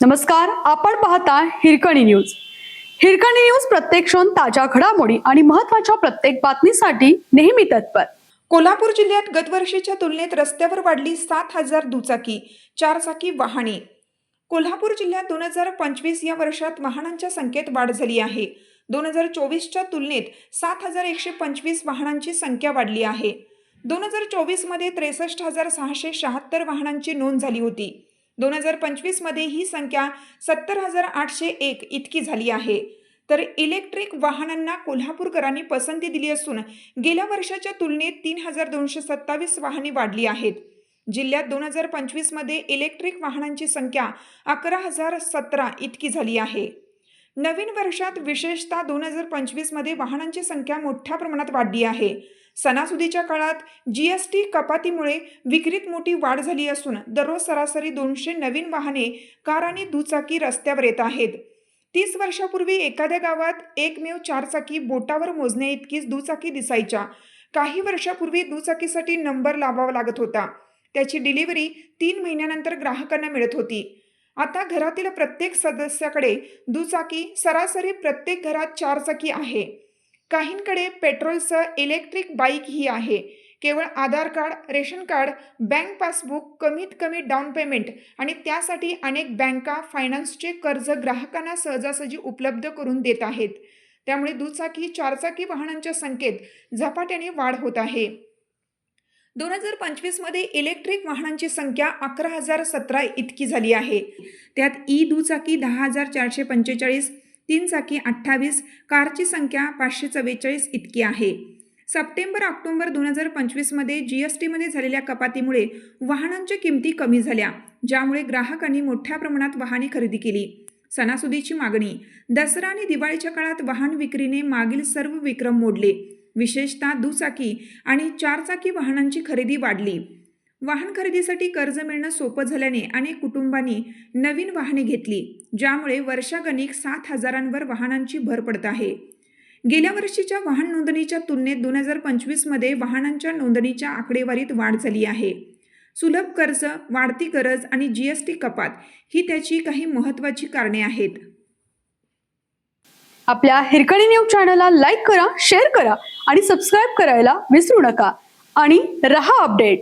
नमस्कार, आपण पाहता हिरकणी न्यूज. हिरकणी न्यूज प्रत्येक क्षण ताज्या घडामोडी आणि महत्त्वाच्या प्रत्येक बातमीसाठी नेहमी तत्पर. कोल्हापूर जिल्ह्यात गतवर्षीच्या तुलनेत रस्त्यावर वाढली 7,000 दुचाकी, चारचाकी वाहने. कोल्हापूर जिल्ह्यात 2025 या वर्षात वाहनांच्या संख्येत वाढ झाली आहे. 2024च्या तुलनेत 7,125 वाहनांची संख्या वाढली आहे. 2024 मध्ये 63,676 वाहनांची नोंद झाली होती. 2025 मध्ये ही संख्या 70,801 इतकी झाली आहे. तर इलेक्ट्रिक वाहनांना कोल्हापूरकरांनी पसंती दिली असून गेल्या वर्षाच्या तुलनेत 3,227 वाहने वाढली आहेत. जिल्ह्यात 2025 मध्ये इलेक्ट्रिक वाहनांची संख्या 11,017 इतकी झाली आहे. नवीन वर्षात विशेषतः 2025 मध्ये वाहनांची संख्या मोठ्या प्रमाणात वाढली आहे. सणासुदीच्या काळात GST कपातीमुळे विक्रीत मोठी वाढ झाली असून दररोज सरासरी 200 नवीन वाहने, कार आणि दुचाकी रस्त्यावर येत आहेत. 30 वर्षापूर्वी एखाद्या गावात एकमेव चारचाकी बोटावर मोजण्या इतकीच दुचाकी दिसायच्या. काही वर्षापूर्वी दुचाकीसाठी नंबर लावावा लागत होता. त्याची डिलिव्हरी 3 महिन्यानंतर ग्राहकांना मिळत होती. आता घरातील प्रत्येक सदस्याकडे दुचाकी, सरासरी प्रत्येक घरात चारचाकी आहे. काहींकडे पेट्रोलसह इलेक्ट्रिक बाईक ही आहे. केवळ Aadhaar card, ration card, bank passbook, कमीत कमी डाऊन पेमेंट आणि त्यासाठी अनेक बँका फायनान्सचे कर्ज ग्राहकांना सहजासहजी उपलब्ध करून देत आहेत. त्यामुळे दुचाकी, चारचाकी वाहनांच्या संख्येत झपाट्याने वाढ होत आहे. 2025 मध्ये इलेक्ट्रिक वाहनांची संख्या 11,017 इतकी झाली आहे. त्यात दुचाकी 10,445, 3 चाकी 28, कारची संख्या 544 इतकी आहे. सप्टेंबर-ऑक्टोबर 2025 मध्ये GST मध्ये झालेल्या कपातीमुळे वाहनांच्या किमती कमी झाल्या, ज्यामुळे ग्राहकांनी मोठ्या प्रमाणात वाहने खरेदी केली. सणासुदीची मागणी. दसरा आणि दिवाळीच्या काळात वाहन विक्रीने मागील सर्व विक्रम मोडले. विशेषतः दुचाकी आणि चारचाकी वाहनांची खरेदी वाढली. वाहन खरेदीसाठी कर्ज मिळणं सोपं झाल्याने अनेक कुटुंबांनी नवीन वाहने घेतली, ज्यामुळे वर्षागणिक 7,000वर वाहनांची भर पडत आहे. गेल्या वर्षीच्या वाहन नोंदणीच्या तुलनेत 2025 मध्ये वाहनांच्या नोंदणीच्या आकडेवारीत वाढ झाली आहे. सुलभ कर्ज, वाढती गरज आणि GST कपात ही त्याची काही महत्त्वाची कारणे आहेत. आपल्या हिरकणी न्यूज चॅनलला लाईक करा, शेअर करा आणि सबस्क्राईब करायला विसरू नका. आणि रहा अपडेट.